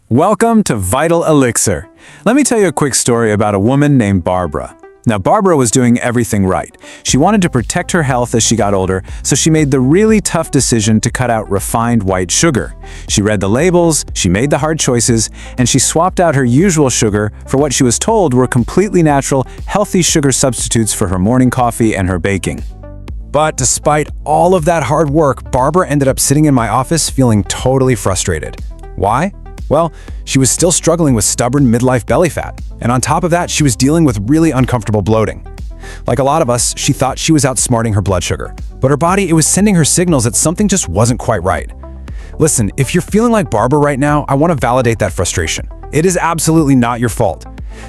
Welcome to Vital Elixir. Let me tell you a quick story about a woman named Barbara. Now, Barbara was doing everything right. She wanted to protect her health as she got older, so she made the really tough decision to cut out refined white sugar. She read the labels, she made the hard choices, and she swapped out her usual sugar for what she was told were completely natural, healthy sugar substitutes for her morning coffee and her baking. But despite all of that hard work, Barbara ended up sitting in my office feeling totally frustrated. Why? Well, she was still struggling with stubborn midlife belly fat, and on top of that, she was dealing with really uncomfortable bloating. Like a lot of us, she thought she was outsmarting her blood sugar, but her body, it was sending her signals that something just wasn't quite right. Listen, if you're feeling like Barbara right now, I want to validate that frustration. It is absolutely not your fault.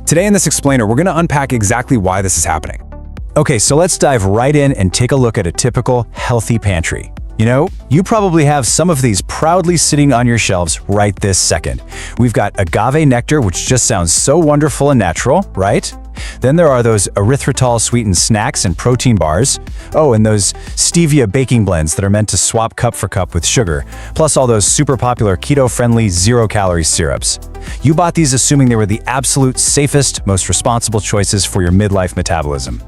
Today in this explainer, we're going to unpack exactly why this is happening. Okay, so let's dive right in and take a look at a typical healthy pantry. You know, you probably have some of these proudly sitting on your shelves right this second. We've got agave nectar, which just sounds so wonderful and natural, right? Then there are those erythritol sweetened snacks and protein bars. Oh, and those stevia baking blends that are meant to swap cup for cup with sugar, plus all those super popular keto-friendly zero-calorie syrups. You bought these assuming they were the absolute safest, most responsible choices for your midlife metabolism.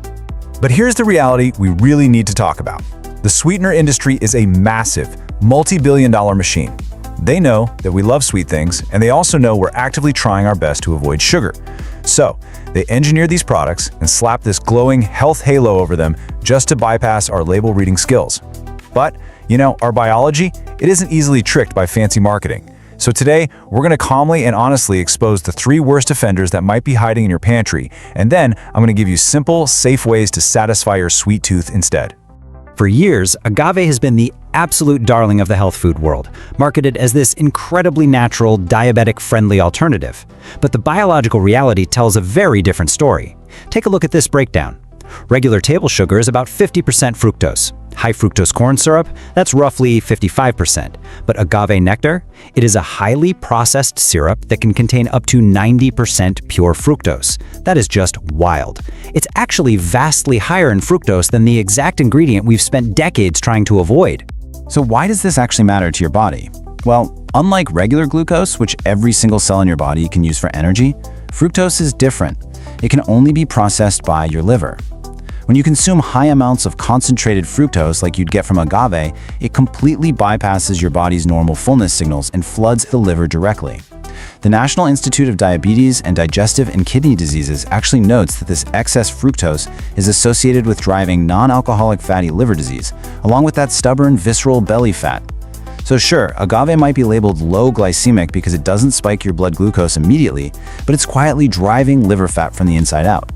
But here's the reality we really need to talk about. The sweetener industry is a massive, multi-billion-dollar machine. They know that we love sweet things, and they also know we're actively trying our best to avoid sugar. So, they engineer these products and slap this glowing health halo over them just to bypass our label reading skills. But, you know, our biology, it isn't easily tricked by fancy marketing. So today, we're going to calmly and honestly expose the 3 worst offenders that might be hiding in your pantry, and then I'm going to give you simple, safe ways to satisfy your sweet tooth instead. For years, agave has been the absolute darling of the health food world, marketed as this incredibly natural, diabetic-friendly alternative. But the biological reality tells a very different story. Take a look at this breakdown. Regular table sugar is about 50% fructose. High fructose corn syrup, that's roughly 55%. But agave nectar, it is a highly processed syrup that can contain up to 90% pure fructose. That is just wild. It's actually vastly higher in fructose than the exact ingredient we've spent decades trying to avoid. So why does this actually matter to your body? Well, unlike regular glucose, which every single cell in your body can use for energy, fructose is different. It can only be processed by your liver. When you consume high amounts of concentrated fructose like you'd get from agave, it completely bypasses your body's normal fullness signals and floods the liver directly. The National Institute of Diabetes and Digestive and Kidney Diseases actually notes that this excess fructose is associated with driving non-alcoholic fatty liver disease, along with that stubborn visceral belly fat. So sure, agave might be labeled low glycemic because it doesn't spike your blood glucose immediately, but it's quietly driving liver fat from the inside out.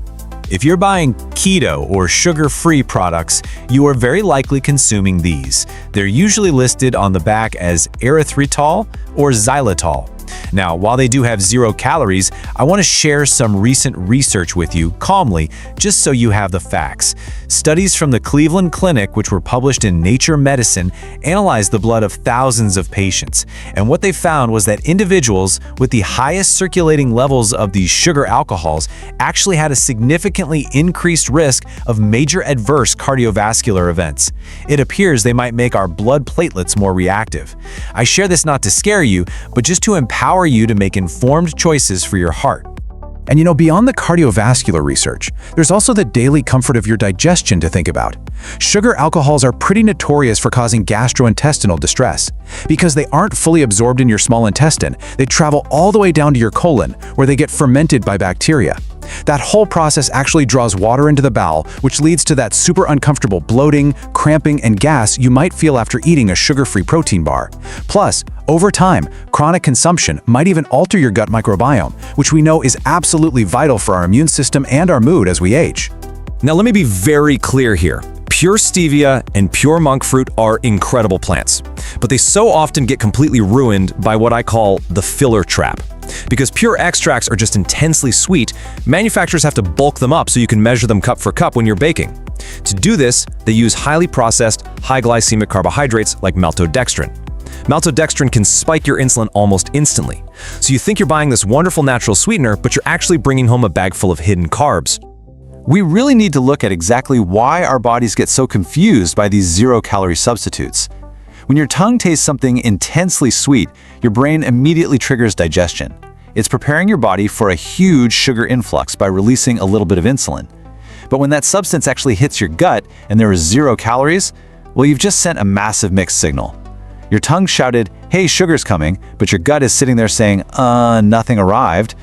If you're buying keto or sugar-free products, you are very likely consuming these. They're usually listed on the back as erythritol or xylitol. Now, while they do have 0 calories, I want to share some recent research with you calmly, just so you have the facts. Studies from the Cleveland Clinic, which were published in Nature Medicine, analyzed the blood of thousands of patients. And what they found was that individuals with the highest circulating levels of these sugar alcohols actually had a significantly increased risk of major adverse cardiovascular events. It appears they might make our blood platelets more reactive. I share this not to scare you, but just to empower you to make informed choices for your heart. And you know, beyond the cardiovascular research, there's also the daily comfort of your digestion to think about. Sugar alcohols are pretty notorious for causing gastrointestinal distress. Because they aren't fully absorbed in your small intestine, they travel all the way down to your colon, where they get fermented by bacteria. That whole process actually draws water into the bowel, which leads to that super uncomfortable bloating, cramping, and gas you might feel after eating a sugar-free protein bar. Plus, over time, chronic consumption might even alter your gut microbiome, which we know is absolutely vital for our immune system and our mood as we age. Now let me be very clear here. Pure stevia and pure monk fruit are incredible plants, but they so often get completely ruined by what I call the filler trap. Because pure extracts are just intensely sweet, manufacturers have to bulk them up so you can measure them cup for cup when you're baking. To do this, they use highly processed, high glycemic carbohydrates like maltodextrin. Maltodextrin can spike your insulin almost instantly. So you think you're buying this wonderful natural sweetener, but you're actually bringing home a bag full of hidden carbs. We really need to look at exactly why our bodies get so confused by these zero-calorie substitutes. When your tongue tastes something intensely sweet, your brain immediately triggers digestion. It's preparing your body for a huge sugar influx by releasing a little bit of insulin. But when that substance actually hits your gut and there is 0 calories, well, you've just sent a massive mixed signal. Your tongue shouted, "Hey, sugar's coming," but your gut is sitting there saying, nothing arrived.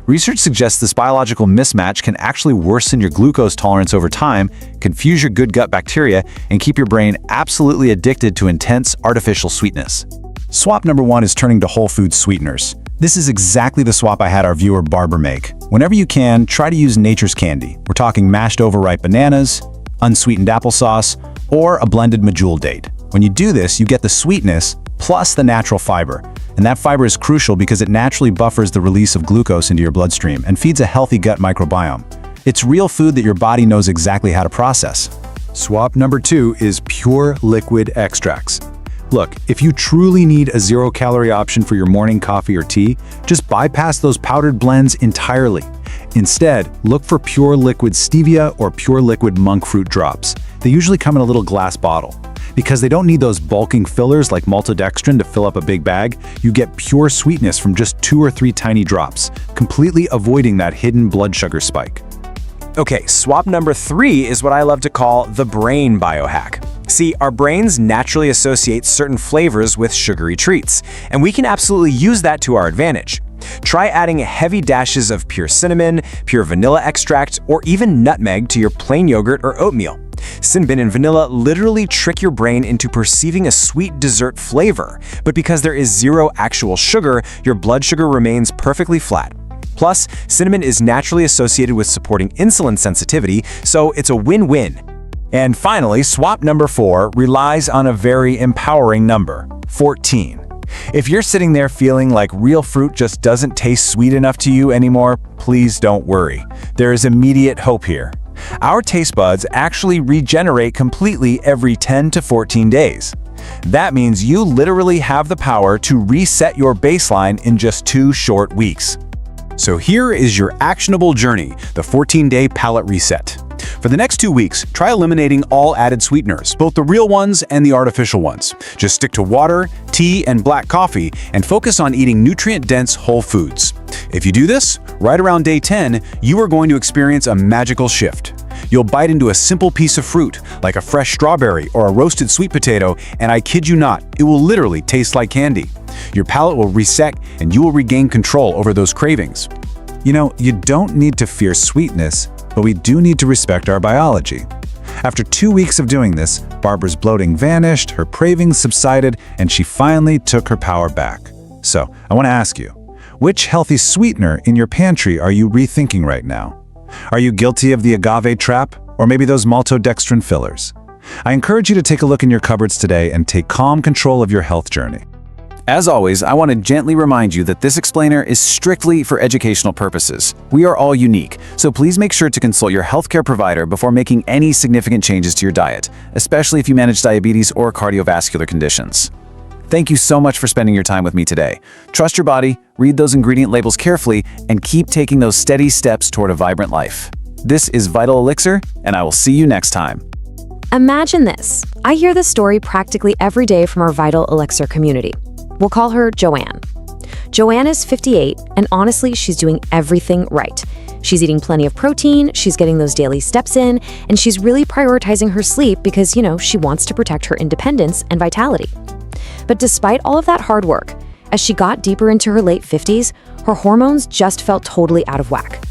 Research suggests this biological mismatch can actually worsen your glucose tolerance over time, confuse your good gut bacteria, and keep your brain absolutely addicted to intense artificial sweetness. Swap number 1 is turning to whole food sweeteners. This is exactly the swap I had our viewer Barbara make. Whenever you can, try to use nature's candy. We're talking mashed overripe bananas, unsweetened applesauce, or a blended medjool date. When you do this, you get the sweetness plus the natural fiber. And that fiber is crucial because it naturally buffers the release of glucose into your bloodstream and feeds a healthy gut microbiome. It's real food that your body knows exactly how to process. Swap number 2 is pure liquid extracts. Look, if you truly need a 0-calorie option for your morning coffee or tea, just bypass those powdered blends entirely. Instead, look for pure liquid stevia or pure liquid monk fruit drops. They usually come in a little glass bottle. Because they don't need those bulking fillers like maltodextrin to fill up a big bag, you get pure sweetness from just 2 or 3 tiny drops, completely avoiding that hidden blood sugar spike. Okay, swap number 3 is what I love to call the brain biohack. See, our brains naturally associate certain flavors with sugary treats, and we can absolutely use that to our advantage. Try adding heavy dashes of pure cinnamon, pure vanilla extract, or even nutmeg to your plain yogurt or oatmeal. Cinnamon and vanilla literally trick your brain into perceiving a sweet dessert flavor, but because there is 0 actual sugar, your blood sugar remains perfectly flat. Plus, cinnamon is naturally associated with supporting insulin sensitivity, so it's a win-win. And finally, swap number 4 relies on a very empowering number, 14. If you're sitting there feeling like real fruit just doesn't taste sweet enough to you anymore, please don't worry. There is immediate hope here. Our taste buds actually regenerate completely every 10 to 14 days. That means you literally have the power to reset your baseline in just 2 short weeks. So here is your actionable journey, the 14-day palate reset. For the next 2 weeks, try eliminating all added sweeteners, both the real ones and the artificial ones. Just stick to water, tea, and black coffee, and focus on eating nutrient-dense whole foods. If you do this, right around day 10, you are going to experience a magical shift. You'll bite into a simple piece of fruit, like a fresh strawberry or a roasted sweet potato, and I kid you not, it will literally taste like candy. Your palate will reset, and you will regain control over those cravings. You know, you don't need to fear sweetness, but we do need to respect our biology. After 2 weeks of doing this, Barbara's bloating vanished, her cravings subsided, and she finally took her power back. So, I want to ask you, which healthy sweetener in your pantry are you rethinking right now? Are you guilty of the agave trap, or maybe those maltodextrin fillers? I encourage you to take a look in your cupboards today and take calm control of your health journey. As always, I want to gently remind you that this explainer is strictly for educational purposes. We are all unique, so please make sure to consult your healthcare provider before making any significant changes to your diet, especially if you manage diabetes or cardiovascular conditions. Thank you so much for spending your time with me today. Trust your body, read those ingredient labels carefully, and keep taking those steady steps toward a vibrant life. This is Vital Elixir, and I will see you next time. Imagine this. I hear this story practically every day from our Vital Elixir community. We'll call her Joanne. Joanne is 58, and honestly, she's doing everything right. She's eating plenty of protein, she's getting those daily steps in, and she's really prioritizing her sleep because, she wants to protect her independence and vitality. But despite all of that hard work, as she got deeper into her late 50s, her hormones just felt totally out of whack.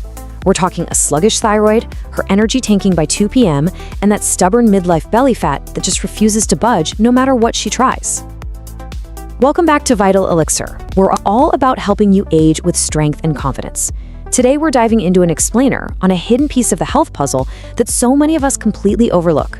We're talking a sluggish thyroid, her energy tanking by 2 p.m., and that stubborn midlife belly fat that just refuses to budge no matter what she tries. Welcome back to Vital Elixir. We're all about helping you age with strength and confidence. Today, we're diving into an explainer on a hidden piece of the health puzzle that so many of us completely overlook.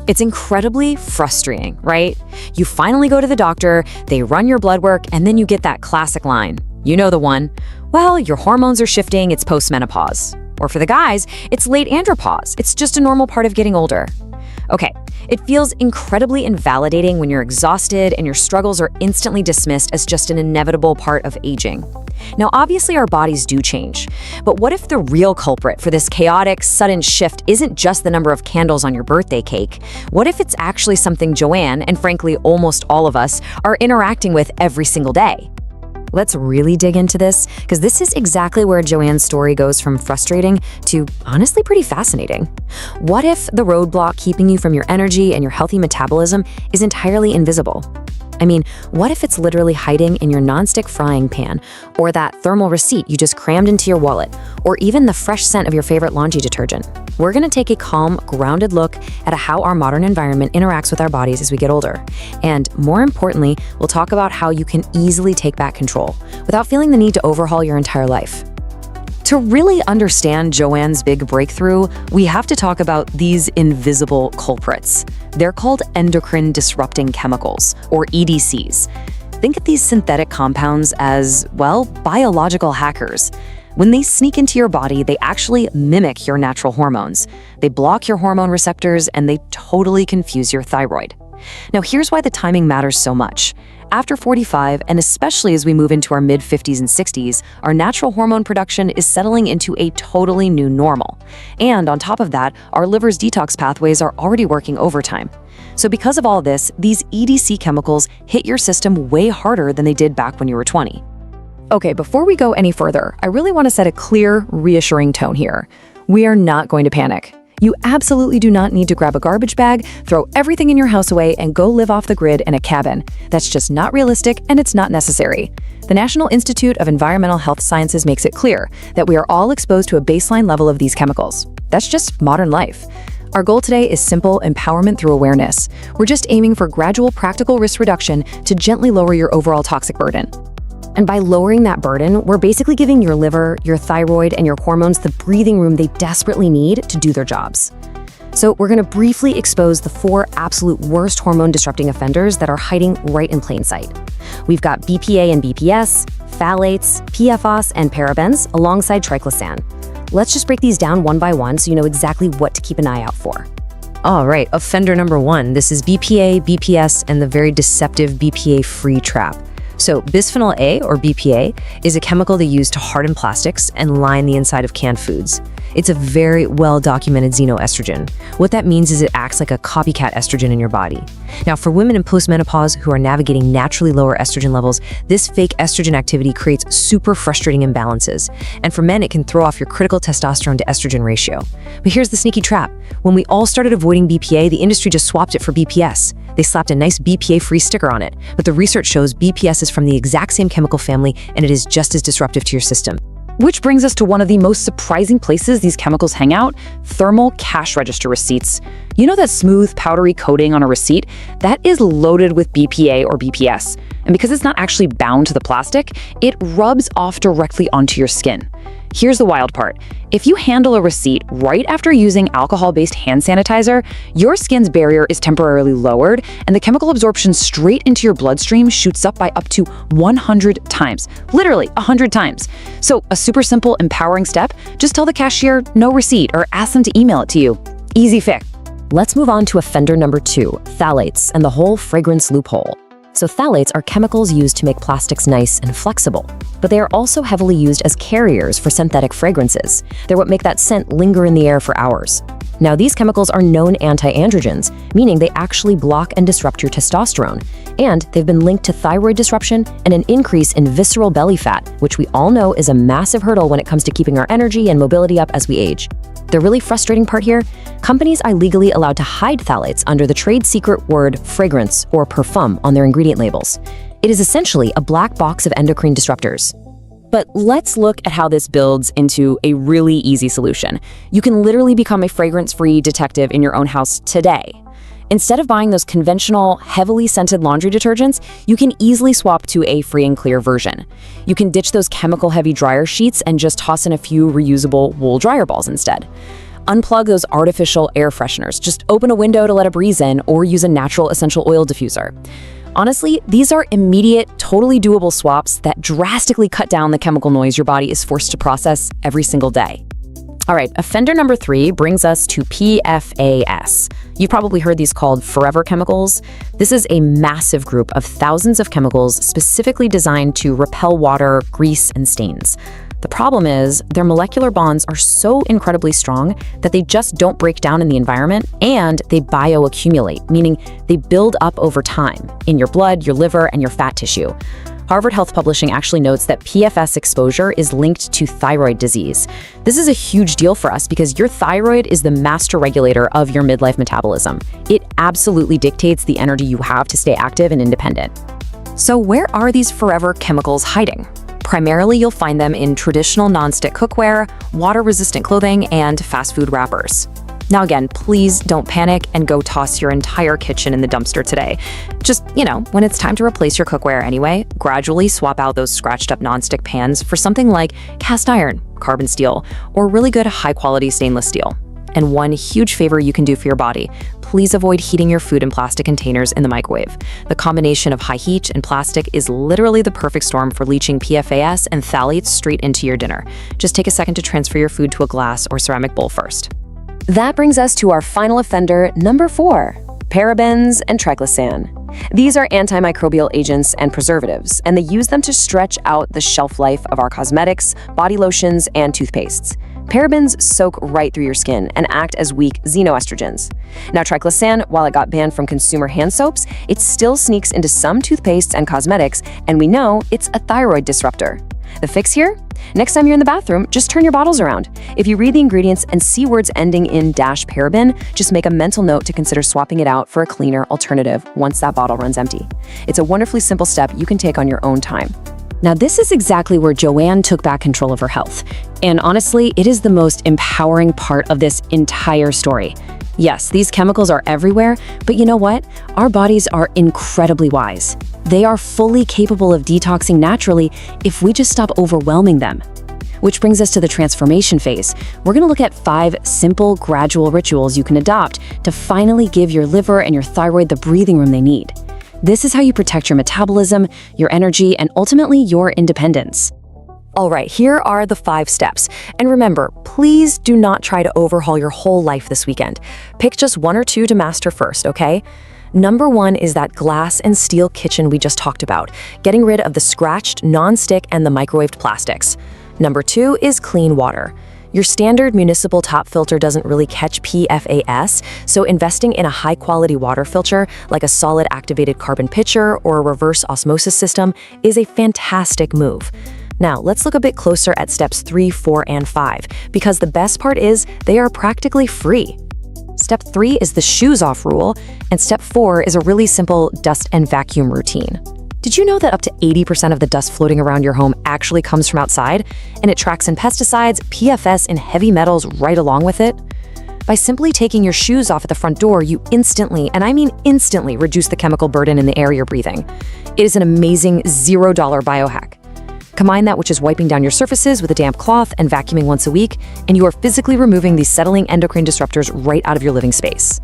It's incredibly frustrating, right? You finally go to the doctor, they run your blood work, and then you get that classic line. You know the one, well, your hormones are shifting, it's postmenopause. Or for the guys, it's late andropause, it's just a normal part of getting older. Okay, it feels incredibly invalidating when you're exhausted and your struggles are instantly dismissed as just an inevitable part of aging. Now, obviously our bodies do change, but what if the real culprit for this chaotic, sudden shift isn't just the number of candles on your birthday cake? What if it's actually something Joanne, and frankly almost all of us, are interacting with every single day? Let's really dig into this, because this is exactly where Joanne's story goes from frustrating to honestly pretty fascinating. What if the roadblock keeping you from your energy and your healthy metabolism is entirely invisible? I mean, what if it's literally hiding in your nonstick frying pan, or that thermal receipt you just crammed into your wallet, or even the fresh scent of your favorite laundry detergent? We're going to take a calm, grounded look at how our modern environment interacts with our bodies as we get older. And more importantly, we'll talk about how you can easily take back control without feeling the need to overhaul your entire life. To really understand Joanne's big breakthrough, we have to talk about these invisible culprits. They're called endocrine disrupting chemicals, or EDCs. Think of these synthetic compounds as, well, biological hackers. When they sneak into your body, they actually mimic your natural hormones. They block your hormone receptors and they totally confuse your thyroid. Now, here's why the timing matters so much. After 45, and especially as we move into our mid-50s and 60s, our natural hormone production is settling into a totally new normal. And on top of that, our liver's detox pathways are already working overtime. So because of all this, these EDC chemicals hit your system way harder than they did back when you were 20. Okay, before we go any further, I really want to set a clear, reassuring tone here. We are not going to panic. You absolutely do not need to grab a garbage bag, throw everything in your house away, and go live off the grid in a cabin. That's just not realistic, and it's not necessary. The National Institute of Environmental Health Sciences makes it clear that we are all exposed to a baseline level of these chemicals. That's just modern life. Our goal today is simple empowerment through awareness. We're just aiming for gradual practical risk reduction to gently lower your overall toxic burden. And by lowering that burden, we're basically giving your liver, your thyroid, and your hormones the breathing room they desperately need to do their jobs. So we're going to briefly expose the 4 absolute worst hormone-disrupting offenders that are hiding right in plain sight. We've got BPA and BPS, phthalates, PFOS, and parabens, alongside triclosan. Let's just break these down one by one so you know exactly what to keep an eye out for. All right, offender number 1. This is BPA, BPS, and the very deceptive BPA-free trap. So bisphenol A, or BPA, is a chemical they use to harden plastics and line the inside of canned foods. It's a very well-documented xenoestrogen. What that means is it acts like a copycat estrogen in your body. Now, for women in postmenopause who are navigating naturally lower estrogen levels, this fake estrogen activity creates super frustrating imbalances. And for men, it can throw off your critical testosterone to estrogen ratio. But here's the sneaky trap. When we all started avoiding BPA, the industry just swapped it for BPS. They slapped a nice BPA-free sticker on it, but the research shows BPS is from the exact same chemical family and it is just as disruptive to your system. Which brings us to one of the most surprising places these chemicals hang out: thermal cash register receipts. You know that smooth, powdery coating on a receipt? That is loaded with BPA or BPS. And because it's not actually bound to the plastic, it rubs off directly onto your skin. Here's the wild part. If you handle a receipt right after using alcohol-based hand sanitizer, your skin's barrier is temporarily lowered and the chemical absorption straight into your bloodstream shoots up by up to 100 times. Literally 100 times. So a super simple, empowering step: just tell the cashier no receipt or ask them to email it to you. Easy fix. Let's move on to offender number 2, phthalates, and the whole fragrance loophole. So phthalates are chemicals used to make plastics nice and flexible, but they are also heavily used as carriers for synthetic fragrances. They're what make that scent linger in the air for hours. Now, these chemicals are known anti-androgens, meaning they actually block and disrupt your testosterone, and they've been linked to thyroid disruption and an increase in visceral belly fat, which we all know is a massive hurdle when it comes to keeping our energy and mobility up as we age. The really frustrating part here: companies are legally allowed to hide phthalates under the trade secret word fragrance or parfum on their ingredient labels. It is essentially a black box of endocrine disruptors. But let's look at how this builds into a really easy solution. You can literally become a fragrance-free detective in your own house today. Instead of buying those conventional, heavily scented laundry detergents, you can easily swap to a free and clear version. You can ditch those chemical-heavy dryer sheets and just toss in a few reusable wool dryer balls instead. Unplug those artificial air fresheners. Just open a window to let a breeze in or use a natural essential oil diffuser. Honestly, these are immediate, totally doable swaps that drastically cut down the chemical noise your body is forced to process every single day. All right, offender number 3 brings us to PFAS. You've probably heard these called forever chemicals. This is a massive group of thousands of chemicals specifically designed to repel water, grease, and stains. The problem is their molecular bonds are so incredibly strong that they just don't break down in the environment, and they bioaccumulate, meaning they build up over time in your blood, your liver, and your fat tissue. Harvard Health Publishing actually notes that PFAS exposure is linked to thyroid disease. This is a huge deal for us because your thyroid is the master regulator of your midlife metabolism. It absolutely dictates the energy you have to stay active and independent. So where are these forever chemicals hiding? Primarily, you'll find them in traditional nonstick cookware, water-resistant clothing, and fast food wrappers. Now again, please don't panic and go toss your entire kitchen in the dumpster today. Just, when it's time to replace your cookware anyway, gradually swap out those scratched up nonstick pans for something like cast iron, carbon steel, or really good high-quality stainless steel. And one huge favor you can do for your body, please avoid heating your food in plastic containers in the microwave. The combination of high heat and plastic is literally the perfect storm for leaching PFAS and phthalates straight into your dinner. Just take a second to transfer your food to a glass or ceramic bowl first. That brings us to our final offender, number 4, parabens and triclosan. These are antimicrobial agents and preservatives, and they use them to stretch out the shelf life of our cosmetics, body lotions, and toothpastes. Parabens soak right through your skin and act as weak xenoestrogens. Now, triclosan, while it got banned from consumer hand soaps, it still sneaks into some toothpastes and cosmetics, and we know it's a thyroid disruptor. The fix here? Next time you're in the bathroom, just turn your bottles around. If you read the ingredients and see words ending in -paraben, just make a mental note to consider swapping it out for a cleaner alternative once that bottle runs empty. It's a wonderfully simple step you can take on your own time. Now, this is exactly where Joanne took back control of her health. And honestly, it is the most empowering part of this entire story. Yes, these chemicals are everywhere, but you know what? Our bodies are incredibly wise. They are fully capable of detoxing naturally if we just stop overwhelming them. Which brings us to the transformation phase. We're going to look at 5 simple, gradual rituals you can adopt to finally give your liver and your thyroid the breathing room they need. This is how you protect your metabolism, your energy, and ultimately your independence. All right, here are the 5 steps. And remember, please do not try to overhaul your whole life this weekend. Pick just 1 or 2 to master first, okay? Number 1 is that glass and steel kitchen we just talked about, getting rid of the scratched, non-stick, and the microwaved plastics. Number 2 is clean water. Your standard municipal top filter doesn't really catch PFAS, so investing in a high-quality water filter like a solid activated carbon pitcher or a reverse osmosis system is a fantastic move. Now, let's look a bit closer at steps 3, 4, and 5, because the best part is they are practically free. Step 3 is the shoes off rule, and step 4 is a really simple dust and vacuum routine. Did you know that up to 80% of the dust floating around your home actually comes from outside, and it tracks in pesticides, PFS, and heavy metals right along with it? By simply taking your shoes off at the front door, you instantly, and I mean instantly, reduce the chemical burden in the air you're breathing. It is an amazing $0 biohack. Combine that, which is wiping down your surfaces with a damp cloth and vacuuming once a week, and you are physically removing these settling endocrine disruptors right out of your living space.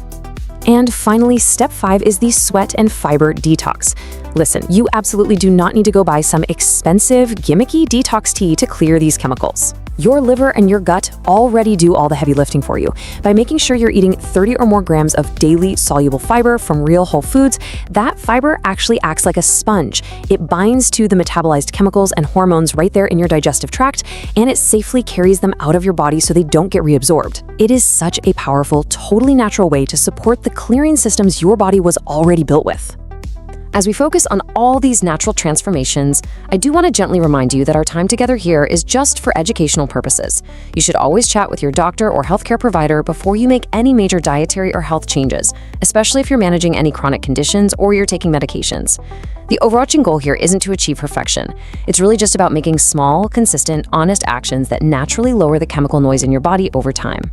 And finally, step 5 is the sweat and fiber detox. Listen, you absolutely do not need to go buy some expensive, gimmicky detox tea to clear these chemicals. Your liver and your gut already do all the heavy lifting for you. By making sure you're eating 30 or more grams of daily soluble fiber from real whole foods, that fiber actually acts like a sponge. It binds to the metabolized chemicals and hormones right there in your digestive tract, and it safely carries them out of your body so they don't get reabsorbed. It is such a powerful, totally natural way to support the clearing systems your body was already built with. As we focus on all these natural transformations, I do want to gently remind you that our time together here is just for educational purposes. You should always chat with your doctor or healthcare provider before you make any major dietary or health changes, especially if you're managing any chronic conditions or you're taking medications. The overarching goal here isn't to achieve perfection. It's really just about making small, consistent, honest actions that naturally lower the chemical noise in your body over time.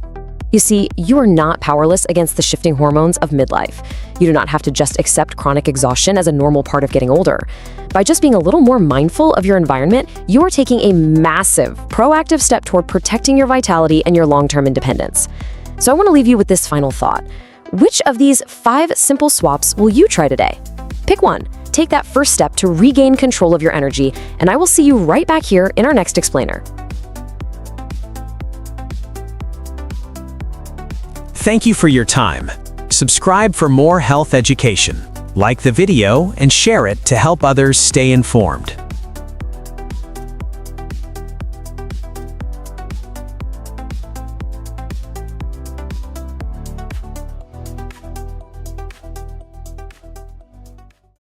You see, you are not powerless against the shifting hormones of midlife. You do not have to just accept chronic exhaustion as a normal part of getting older. By just being a little more mindful of your environment, you are taking a massive, proactive step toward protecting your vitality and your long-term independence. So I want to leave you with this final thought. Which of these 5 simple swaps will you try today? Pick one. Take that first step to regain control of your energy, and I will see you right back here in our next explainer. Thank you for your time. Subscribe for more health education. Like the video and share it to help others stay informed.